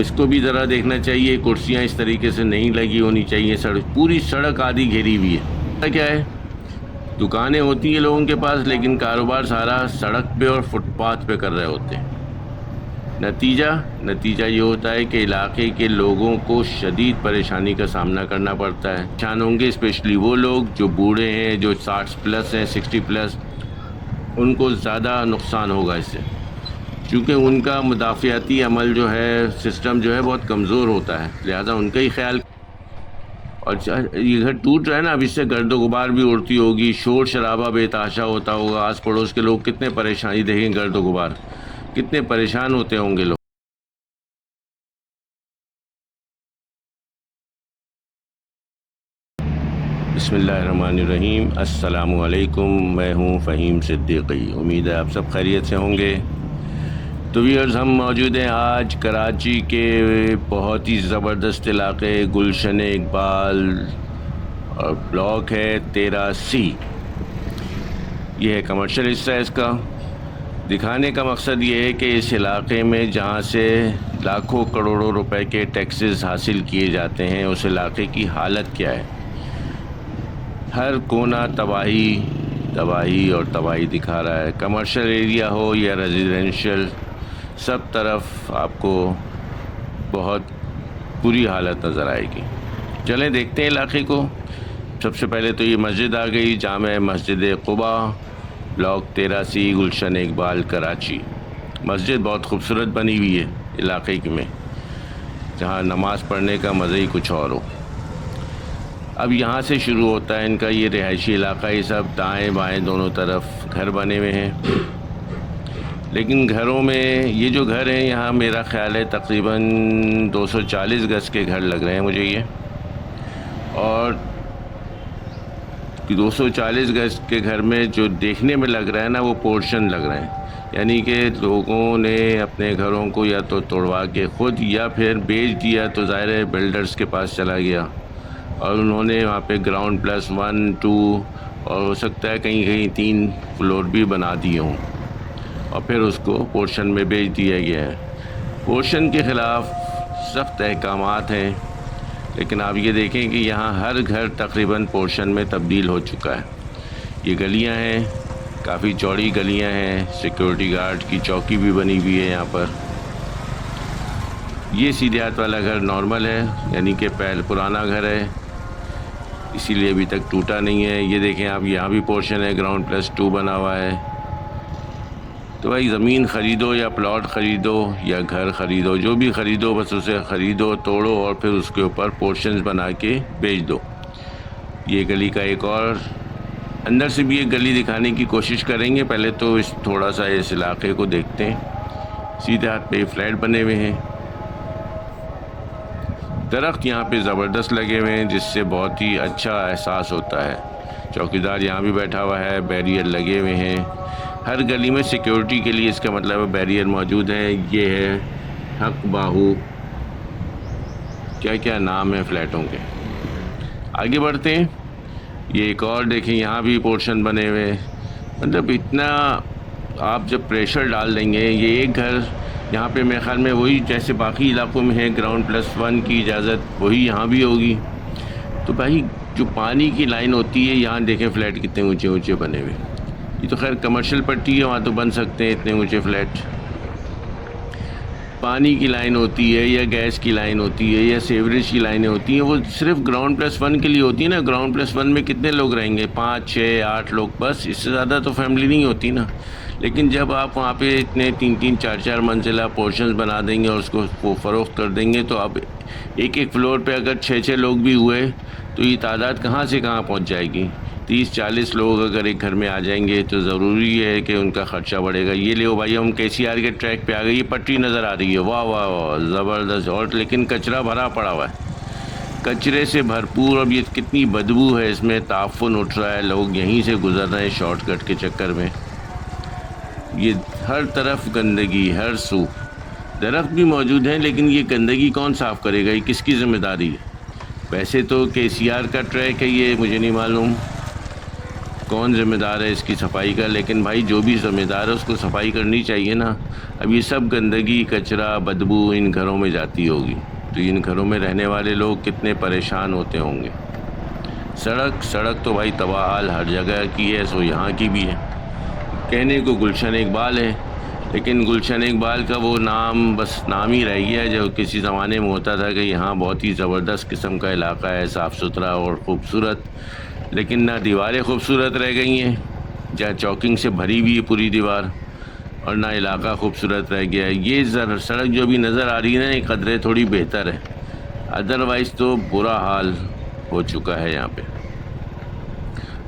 इसको भी ज़रा देखना चाहिए, कुर्सियाँ इस तरीके से नहीं लगी होनी चाहिए। पूरी सड़क आधी घेरी हुई है। क्या है, दुकानें होती हैं लोगों के पास, लेकिन कारोबार सारा सड़क पे और फुटपाथ पे कर रहे होते हैं। नतीजा ये होता है कि इलाके के लोगों को शदीद परेशानी का सामना करना पड़ता है। परेशान होंगे स्पेशली वो लोग जो बूढ़े हैं, जो 60 प्लस हैं, 60 प्लस, उनको ज़्यादा नुकसान होगा इससे, क्योंकि उनका मुदाफ़ियाती अमल जो है, सिस्टम जो है बहुत कमज़ोर होता है, लिहाजा उनका ही ख्याल। और ये घर टूट रहा है ना, अब इससे गर्द गुबार भी उड़ती होगी, शोर शराबा बेतहाशा होता होगा, आस पड़ोस के लोग कितने परेशानी देखें, गर्द गुबार कितने परेशान होते होंगे लोग। बिस्मिल्लाहिर्रहमानिर्रहीम, अस्सलामुअलैकुम। मैं हूँ फ़हीम सिद्दीकी। उम्मीद है आप सब खैरियत से होंगे। तो व्यूअर्स, हम मौजूद हैं आज कराची के बहुत ही ज़बरदस्त इलाके गुलशन इकबाल, और ब्लॉक है 13C। ये है कमर्शियल हिस्सा है इसका। दिखाने का मकसद ये है कि इस इलाके में जहाँ से लाखों करोड़ों रुपए के टैक्सेस हासिल किए जाते हैं, उस इलाके की हालत क्या है। हर कोना तबाही और तबाही दिखा रहा है। कमर्शियल एरिया हो या रेजिडेंशियल, सब तरफ आपको बहुत बुरी हालत नज़र आएगी। चलें देखते हैं इलाके को। सबसे पहले तो ये मस्जिद आ गई, जामे मस्जिद क़ुबा, ब्लॉक 13C, गुलशन इकबाल, कराची। मस्जिद बहुत खूबसूरत बनी हुई है इलाके में, जहाँ नमाज़ पढ़ने का मज़ा ही कुछ और हो। अब यहाँ से शुरू होता है इनका ये रिहायशी इलाका। ये सब दाएं बाएं दोनों तरफ घर बने हुए हैं, लेकिन घरों में ये जो घर हैं, यहाँ मेरा ख़्याल है तकरीबन 240 गज़ के घर लग रहे हैं मुझे ये। और 240 गज़ के घर में जो देखने में लग रहा है ना, वो पोर्शन लग रहे हैं, यानी कि लोगों ने अपने घरों को या तो तोड़वा के ख़ुद या फिर बेच दिया, तो ज़ाहिर है बिल्डर्स के पास चला गया और उन्होंने वहाँ पे ग्राउंड प्लस 1, 2 और हो सकता है कहीं कहीं 3 फ्लोर भी बना दिए हों, और फिर उसको पोर्शन में बेच दिया गया है। पोर्शन के ख़िलाफ़ सख्त अहकामात हैं, लेकिन आप ये देखें कि यहाँ हर घर तकरीबन पोर्शन में तब्दील हो चुका है। ये गलियाँ हैं, काफ़ी चौड़ी गलियाँ हैं, सिक्योरिटी गार्ड की चौकी भी बनी हुई है यहाँ पर। ये सीधे हाथ वाला घर नॉर्मल है, यानी कि पहले पुराना घर है, इसीलिए अभी तक टूटा नहीं है। ये देखें आप, यहाँ भी पोर्शन है, ग्राउंड प्लस 2 बना हुआ है। तो भाई ज़मीन ख़रीदो या प्लॉट ख़रीदो या घर ख़रीदो, जो भी ख़रीदो, बस उसे ख़रीदो, तोड़ो और फिर उसके ऊपर पोर्शंस बना के बेच दो। ये गली का एक और अंदर से भी एक गली दिखाने की कोशिश करेंगे। पहले तो इस थोड़ा सा इस इलाके को देखते हैं। सीधे हाथ पे फ्लैट बने हुए हैं, दरख्त यहाँ पे ज़बरदस्त लगे हुए हैं, जिससे बहुत ही अच्छा एहसास होता है। चौकीदार यहाँ भी बैठा हुआ है, बैरियर लगे हुए हैं। हर गली में सिक्योरिटी के लिए, इसका मतलब है, बैरियर मौजूद है। ये है हक बाहू, क्या क्या नाम है फ्लैटों के। आगे बढ़ते हैं। ये एक और देखें, यहाँ भी पोर्शन बने हुए। मतलब इतना आप जब प्रेशर डाल देंगे, ये एक घर यहाँ पे मेरे ख्याल में वही जैसे बाकी इलाकों में है, ग्राउंड प्लस 1 की इजाज़त, वही यहाँ भी होगी। तो भाई जो पानी की लाइन होती है, यहाँ देखें फ्लैट कितने ऊंचे ऊंचे बने हुए। ये तो खैर कमर्शियल पट्टी है, वहाँ तो बन सकते हैं इतने ऊंचे फ्लैट। पानी की लाइन होती है या गैस की लाइन होती है या सीवरेज की लाइनें होती हैं, वो सिर्फ ग्राउंड प्लस 1 के लिए होती है ना। ग्राउंड प्लस 1 में कितने लोग रहेंगे? 5, 6, 8 लोग, बस, इससे ज़्यादा तो फैमिली नहीं होती ना। लेकिन जब आप वहाँ पे इतने 3-3, 4-4 मंजिला पोर्शंस बना देंगे और उसको फ़रोख्त कर देंगे, तो अब एक एक फ्लोर पे अगर 6-6 लोग भी हुए, तो ये तादाद कहाँ से कहाँ पहुँच जाएगी। 30-40 लोग अगर एक घर में आ जाएंगे, तो ज़रूरी है कि उनका ख़र्चा बढ़ेगा। ये ले भाई, हम KCR के ट्रैक पे आ गए, ये पटरी नज़र आ रही है, वाह वाह वाह, ज़बरदस्त। और लेकिन कचरा भरा पड़ा हुआ है, कचरे से भरपूर। अब ये कितनी बदबू है इसमें, ताफ़ुन उठ रहा है, लोग यहीं से गुजर रहे हैं शॉर्टकट के चक्कर में। ये हर तरफ गंदगी, हर सू। दरख्त भी मौजूद हैं, लेकिन ये गंदगी कौन साफ़ करेगा, ये किसकी ज़िम्मेदारी है? वैसे तो KCR का ट्रैक है ये, मुझे नहीं मालूम, कौन ज़िम्मेदार है इसकी सफाई का, लेकिन भाई जो भी ज़िम्मेदार है उसको सफाई करनी चाहिए ना। अब ये सब गंदगी, कचरा, बदबू इन घरों में जाती होगी, तो इन घरों में रहने वाले लोग कितने परेशान होते होंगे। सड़क तो भाई तबाह हाल हर जगह की है, सो यहाँ की भी है। कहने को गुलशन इकबाल है, लेकिन गुलशन इकबाल का वो नाम बस नाम ही रह गया, जो किसी ज़माने में होता था कि यहाँ बहुत ही ज़बरदस्त किस्म का इलाका है, साफ़ सुथरा और ख़ूबसूरत। लेकिन ना दीवारें खूबसूरत रह गई हैं, जहाँ चौकिंग से भरी हुई है पूरी दीवार, और ना इलाका खूबसूरत रह गया है। ये सड़क जो भी नज़र आ रही है ना, ये कदरे थोड़ी बेहतर है, अदरवाइज़ तो बुरा हाल हो चुका है यहाँ पे।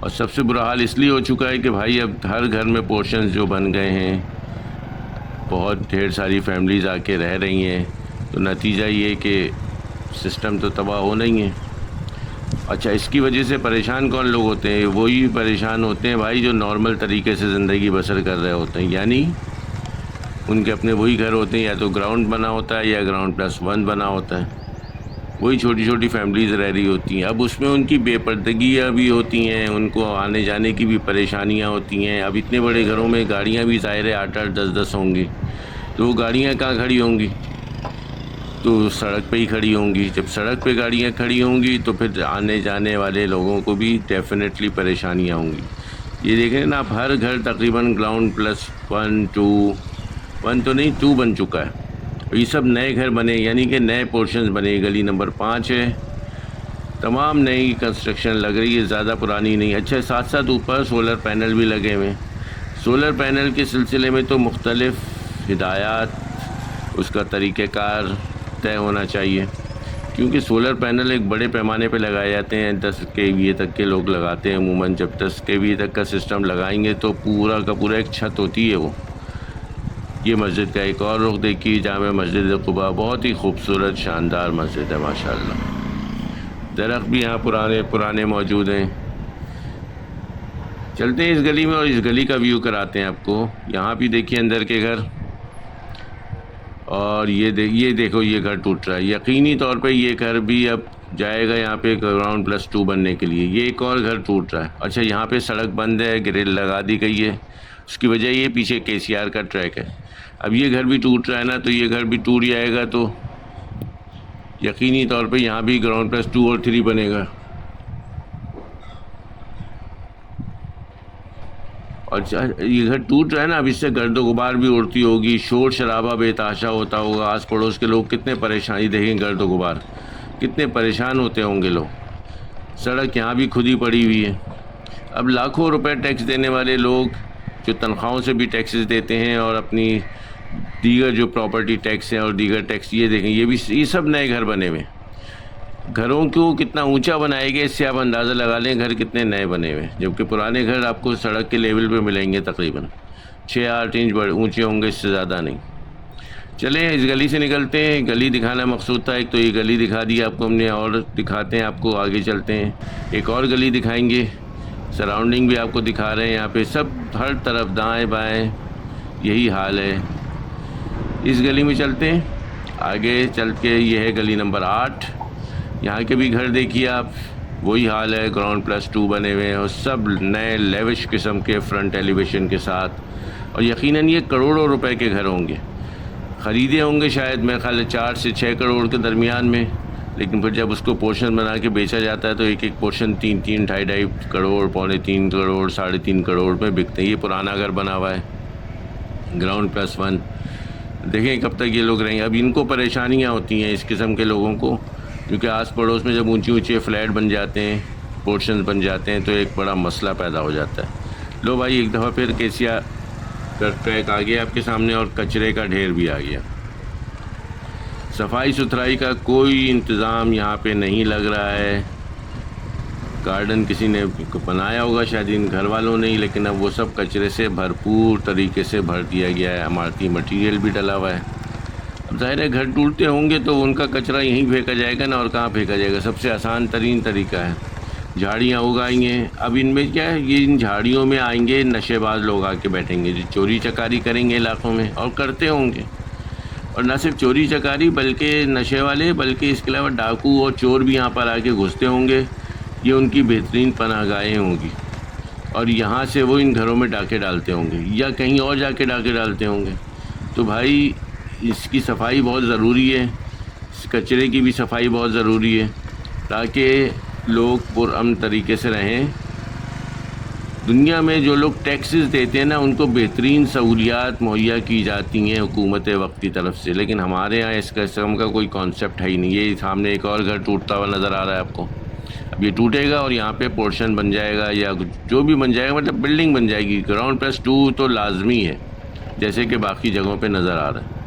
और सबसे बुरा हाल इसलिए हो चुका है कि भाई अब हर घर में पोर्शंस जो बन गए हैं, बहुत ढेर सारी फैमिलीज़ आके रह रही हैं, तो नतीजा ये कि सिस्टम तो तबाह होना ही है। अच्छा, इसकी वजह से परेशान कौन लोग होते हैं? वही परेशान होते हैं भाई जो नॉर्मल तरीके से ज़िंदगी बसर कर रहे होते हैं, यानी उनके अपने वही घर होते हैं, या तो ग्राउंड बना होता है या ग्राउंड +1 बना होता है, वही छोटी छोटी फैमिलीज़ रह रही होती हैं। अब उसमें उनकी बेपर्दगियाँ भी होती हैं, उनको आने जाने की भी परेशानियाँ होती हैं। अब इतने बड़े घरों में गाड़ियाँ भी ज़ाहिर है 8-8, 10-10 होंगी, तो वो गाड़ियाँ कहाँ खड़ी होंगी? तो सड़क पे ही खड़ी होंगी। जब सड़क पे गाड़ियाँ खड़ी होंगी तो फिर आने जाने वाले लोगों को भी डेफिनेटली परेशानियाँ होंगी। ये देखें ना, आप हर घर तकरीबन ग्राउंड +1, 2, 1 तो नहीं 2 बन चुका है। ये सब नए घर बने, यानी कि नए पोर्शंस बने। गली नंबर 5 है, तमाम नई कंस्ट्रक्शन लग रही है, ज़्यादा पुरानी नहीं। अच्छा, साथ साथ ऊपर सोलर पैनल भी लगे हुए हैं। सोलर पैनल के सिलसिले में तो मुख्तलिफ़ हिदायत, उसका तरीक़ेकार तय होना चाहिए, क्योंकि सोलर पैनल एक बड़े पैमाने पे लगाए जाते हैं। 10 kVA तक के लोग लगाते हैं अमूमन। जब 10 kVA तक का सिस्टम लगाएंगे तो पूरा का पूरा एक छत होती है वो। ये मस्जिद का एक और रुख देखिए, जामे मस्जिद कुबा, बहुत ही खूबसूरत शानदार मस्जिद है माशाल्लाह। दरख्त भी यहाँ पुराने मौजूद हैं। चलते हैं इस गली में और इस गली का व्यू कराते हैं आपको। यहाँ भी देखिए अंदर के घर, और ये देखो ये घर टूट रहा है। यकीनी तौर पे ये घर भी अब जाएगा यहाँ पे ग्राउंड +2 बनने के लिए। ये एक और घर टूट रहा है। अच्छा, यहाँ पे सड़क बंद है, ग्रिल लगा दी गई है, उसकी वजह ये पीछे KCR का ट्रैक है। अब ये घर भी टूट रहा है ना, तो ये घर भी टूट जाएगा, तो यकीनी तौर पे यहाँ भी ग्राउंड +2 और 3 बनेगा। और ये घर टूट रहा है ना, अब इससे गर्दो गुबार भी उड़ती होगी, शोर शराबा बेतहाशा होता होगा, आस पड़ोस के लोग कितने परेशानी देखें, गर्दो गुबार कितने परेशान होते होंगे लोग। सड़क यहाँ भी खुदी पड़ी हुई है। अब लाखों रुपए टैक्स देने वाले लोग जो तनख्वाहों से भी टैक्सेस देते हैं, और अपनी दीगर जो प्रॉपर्टी टैक्स हैं और दीगर टैक्स, ये देखें ये सब नए घर बने हुए। घरों को कितना ऊंचा बनाया गया, इससे आप अंदाज़ा लगा लें घर कितने नए बने हुए। जबकि पुराने घर आपको सड़क के लेवल पे मिलेंगे, तकरीबन 6-8 इंच बड़े ऊंचे होंगे, इससे ज़्यादा नहीं। चलें इस गली से निकलते हैं। गली दिखाना मकसूद था, एक तो ये गली दिखा दी आपको हमने, और दिखाते हैं आपको, आगे चलते हैं एक और गली दिखाएंगे। सराउंडिंग भी आपको दिखा रहे हैं, यहाँ पे सब हर तरफ दाएँ बाएँ यही हाल है। इस गली में चलते हैं, आगे चल के ये है गली नंबर 8। यहाँ के भी घर देखिए आप, वही हाल है, ग्राउंड +2 बने हुए हैं, और सब नए लेविश किस्म के फ्रंट एलिवेशन के साथ। और यकीनन ये करोड़ों रुपए के घर होंगे, ख़रीदे होंगे शायद मेरे ख्याल है 4 से 6 करोड़ के दरमियान में। लेकिन फिर जब उसको पोर्शन बना के बेचा जाता है तो एक एक पोर्शन 3-3, 2.5 करोड़, 3.25 करोड़, 3.5 करोड़ में बिकते हैं। ये पुराना घर बना हुआ है ग्राउंड +1। देखें कब तक ये लोग रहेंगे। अब इनको परेशानियाँ होती हैं इस किस्म के लोगों को, क्योंकि आस पड़ोस में जब ऊंचे ऊंचे फ्लैट बन जाते हैं, पोर्शन बन जाते हैं, तो एक बड़ा मसला पैदा हो जाता है। लो भाई, एक दफ़ा फिर KCR का ट्रैक आ गया आपके सामने, और कचरे का ढेर भी आ गया। सफाई सुथराई का कोई इंतज़ाम यहाँ पे नहीं लग रहा है। गार्डन किसी ने बनाया होगा शायद, इन घर वालों ने ही, लेकिन अब वो सब कचरे से भरपूर तरीके से भर दिया गया है। इमारती मटेरियल भी डला हुआ है। अब ज़ाहिर है घर टूटते होंगे तो उनका कचरा यहीं फेंका जाएगा ना, और कहाँ फेंका जाएगा। सबसे आसान तरीन तरीका है झाड़ियाँ उगाएंगे। अब इनमें क्या है, ये इन झाड़ियों में आएंगे नशेबाज लोग, आके बैठेंगे जो चोरी चकारी करेंगे इलाक़ों में, और करते होंगे। और न सिर्फ चोरी चकारी बल्कि नशे वाले, बल्कि इसके अलावा डाकू और चोर भी यहाँ पर आके घुसते होंगे। ये उनकी बेहतरीन पनाहगाहें होंगी। और यहाँ से वो इन घरों में डाके डालते होंगे या कहीं और जाके डाके डालते होंगे। तो भाई इसकी सफाई बहुत ज़रूरी है, इस कचरे की भी सफाई बहुत ज़रूरी है ताकि लोग पुरअमन तरीके से रहें। दुनिया में जो लोग टैक्सेस देते हैं ना, उनको बेहतरीन सहूलियात मुहैया की जाती हैं हुकूमत वक्त की तरफ से, लेकिन हमारे यहाँ इस किस्म का कोई कॉन्सेप्ट है ही नहीं। ये सामने एक और घर टूटता हुआ नज़र आ रहा है आपको, अब ये टूटेगा और यहाँ पे पोर्शन बन जाएगा या जो भी बन जाएगा, मतलब बिल्डिंग बन जाएगी। ग्राउंड प्लस 2 तो लाजमी है, जैसे कि बाकी जगहों पे नज़र आ रहा है।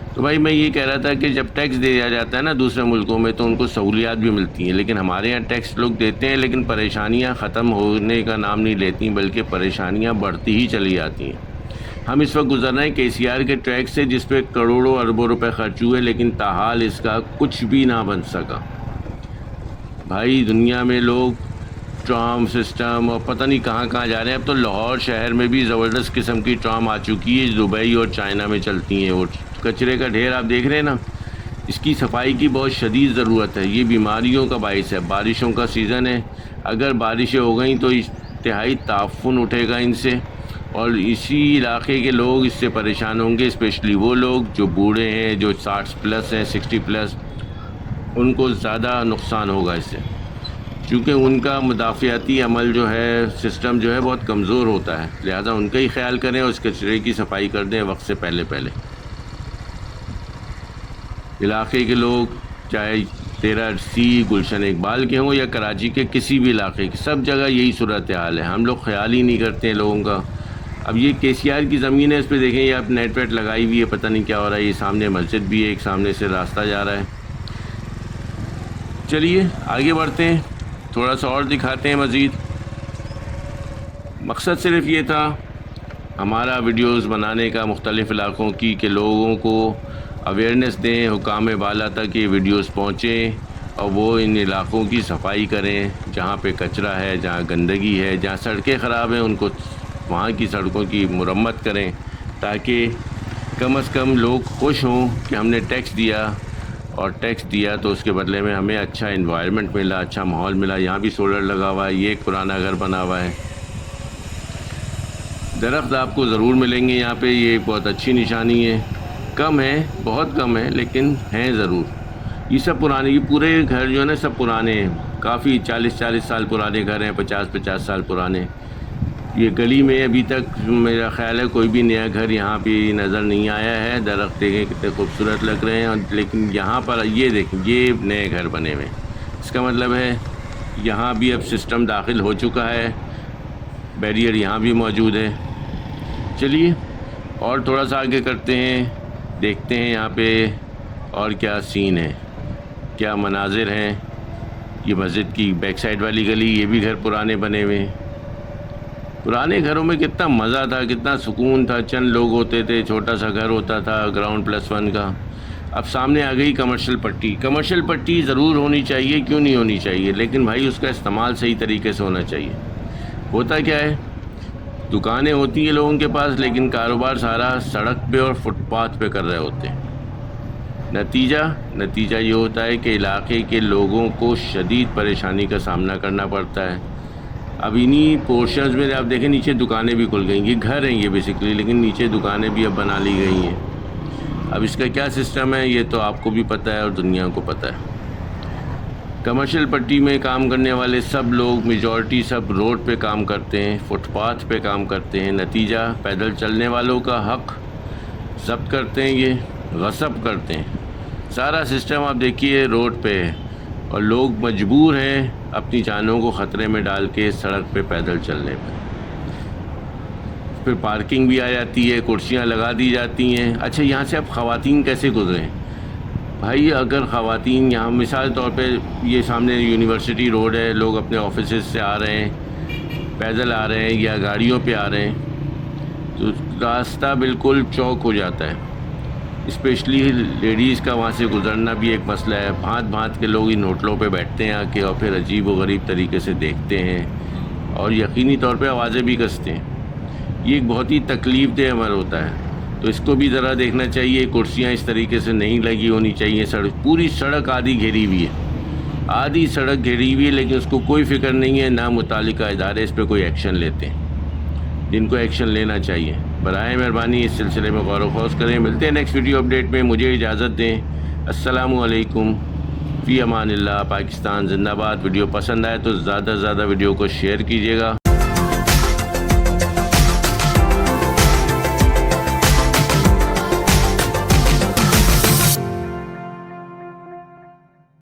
तो भाई मैं ये कह रहा था कि जब टैक्स दिया जाता है ना दूसरे मुल्कों में, तो उनको सहूलियात भी मिलती हैं, लेकिन हमारे यहाँ टैक्स लोग देते हैं लेकिन परेशानियाँ ख़त्म होने का नाम नहीं लेती, बल्कि परेशानियाँ बढ़ती ही चली जाती हैं। हम इस वक्त गुजर रहे हैं KCR के टैक्स से, जिस पे करोड़ों अरबों रुपए खर्च हुए, लेकिन ताहाल इसका कुछ भी ना बन सका। भाई दुनिया में लोग ट्राम सिस्टम और पता नहीं कहाँ कहाँ जा रहे हैं। अब तो लाहौर शहर में भी ज़बरदस्त किस्म की ट्राम आ चुकी है, दुबई और चाइना में चलती हैं। वो कचरे का ढेर आप देख रहे हैं ना, इसकी सफाई की बहुत शदीद ज़रूरत है। ये बीमारियों का बाइस है। बारिशों का सीज़न है, अगर बारिशें हो गई तो इंतहाई ताफ़ुन उठेगा इनसे, और इसी इलाके के लोग इससे परेशान होंगे। स्पेशली वो लोग जो बूढ़े हैं, जो 60 प्लस हैं, 60 प्लस, उनको ज़्यादा नुकसान होगा इससे, क्योंकि उनका मुदाफ़ियाती अमल जो है, सिस्टम जो है बहुत कमज़ोर होता है। लिहाजा उनका ही ख्याल करें और उस कचरे की सफाई कर दें वक्त से पहले पहले। इलाके के लोग चाहे 13C गुलशन इकबाल के हों या कराची के किसी भी इलाके के, सब जगह यही सूरत हाल है। हम लोग ख्याल ही नहीं करते हैं लोगों का। अब ये KCR की ज़मीन है, इस पर देखें, ये आप नेट वेट लगाई हुई है, पता नहीं क्या हो रहा है। ये सामने मस्जिद भी है, एक सामने से रास्ता जा रहा है। चलिए आगे बढ़ते हैं, थोड़ा सा और दिखाते हैं मज़ीद। मकसद सिर्फ ये था हमारा वीडियोस बनाने का मुख्तलिफ़ इलाक़ों की, कि लोगों को अवेयरनेस दें, हुकाम बाला तक ये वीडियोस पहुँचें और वो इन इलाक़ों की सफाई करें जहाँ पे कचरा है, जहाँ गंदगी है, जहाँ सड़कें ख़राब हैं, उनको वहाँ की सड़कों की मुरम्मत करें, ताकि कम से कम लोग खुश हों कि हमने टैक्स दिया, और टैक्स दिया तो उसके बदले में हमें अच्छा इन्वायरमेंट मिला, अच्छा माहौल मिला। यहाँ भी सोलर लगा हुआ है, ये एक पुराना घर बना हुआ है। दरख्त आपको ज़रूर मिलेंगे यहाँ पे, ये बहुत अच्छी निशानी है। कम है, बहुत कम है, लेकिन हैं ज़रूर। ये सब पुराने, ये पूरे घर जो है ना सब पुराने हैं, काफ़ी 40-40 साल पुराने घर हैं, 50-50 साल पुराने। ये गली में अभी तक मेरा ख्याल है कोई भी नया घर यहाँ पे नज़र नहीं आया है। दरख्त देखें कितने खूबसूरत लग रहे हैं, लेकिन यहाँ पर ये देखें, ये नए घर बने हुए हैं। इसका मतलब है यहाँ भी अब सिस्टम दाखिल हो चुका है, बैरियर यहाँ भी मौजूद है। चलिए और थोड़ा सा आगे करते हैं, देखते हैं यहाँ पे और क्या सीन है, क्या मनाजिर हैं। ये मस्जिद की बैक साइड वाली गली, ये भी घर पुराने बने हुए हैं। पुराने घरों में कितना मज़ा था, कितना सुकून था। चंद लोग होते थे, छोटा सा घर होता था ग्राउंड प्लस 1 का। अब सामने आ गई कमर्शियल पट्टी। कमर्शियल पट्टी ज़रूर होनी चाहिए, क्यों नहीं होनी चाहिए, लेकिन भाई उसका इस्तेमाल सही तरीके से होना चाहिए। होता क्या है, दुकानें होती हैं लोगों के पास, लेकिन कारोबार सारा सड़क पे और फुटपाथ पे कर रहे होते हैं। नतीजा ये होता है कि इलाके के लोगों को शदीद परेशानी का सामना करना पड़ता है। अब इन्हीं पोर्शंस में आप देखें, नीचे दुकानें भी खुल गई। ये घर हैं ये बेसिकली, लेकिन नीचे दुकानें भी अब बना ली गई हैं। अब इसका क्या सिस्टम है ये तो आपको भी पता है और दुनिया को पता है। कमर्शियल पट्टी में काम करने वाले सब लोग, मेजॉरिटी सब रोड पे काम करते हैं, फुटपाथ पे काम करते हैं। नतीजा, पैदल चलने वालों का हक जब्त करते हैं, ये गसब करते हैं। सारा सिस्टम आप देखिए रोड पे है, और लोग मजबूर हैं अपनी जानों को ख़तरे में डाल के सड़क पे पैदल चलने पर। फिर पार्किंग भी आ जाती है, कुर्सियाँ लगा दी जाती हैं। अच्छा, यहाँ से अब ख़वातीन कैसे गुजरें भाई? अगर ख़वातीन यहाँ, मिसाल तौर पे ये सामने यूनिवर्सिटी रोड है, लोग अपने ऑफिस से आ रहे हैं, पैदल आ रहे हैं या गाड़ियों पे आ रहे हैं, तो रास्ता बिल्कुल चौक हो जाता है। स्पेशली लेडीज़ का वहाँ से गुज़रना भी एक मसला है। भांत के लोग इन होटलों पे बैठते हैं आके, और फिर अजीब व गरीब तरीके से देखते हैं और यकीनी तौर पे आवाज़ें भी कसते हैं। ये एक बहुत ही तकलीफ़देह अमल होता है, तो इसको भी ज़रा देखना चाहिए। कुर्सियाँ इस तरीके से नहीं लगी होनी चाहिए। पूरी सड़क आधी घेरी हुई है, आधी सड़क घेरी हुई है लेकिन उसको कोई फ़िक्र नहीं है, ना मुतालिका इदारे इस पर कोई एक्शन लेते हैं जिनको एक्शन लेना चाहिए। बराए मेहरबानी इस सिलसिले में गौर व खौज करें। मिलते हैं नेक्स्ट वीडियो अपडेट में, मुझे इजाज़त दें। अस्सलामु अलैकुम, फ़ी अमानिल्लाह। पाकिस्तान जिंदाबाद। वीडियो पसंद आए तो ज़्यादा से ज़्यादा वीडियो को शेयर कीजिएगा।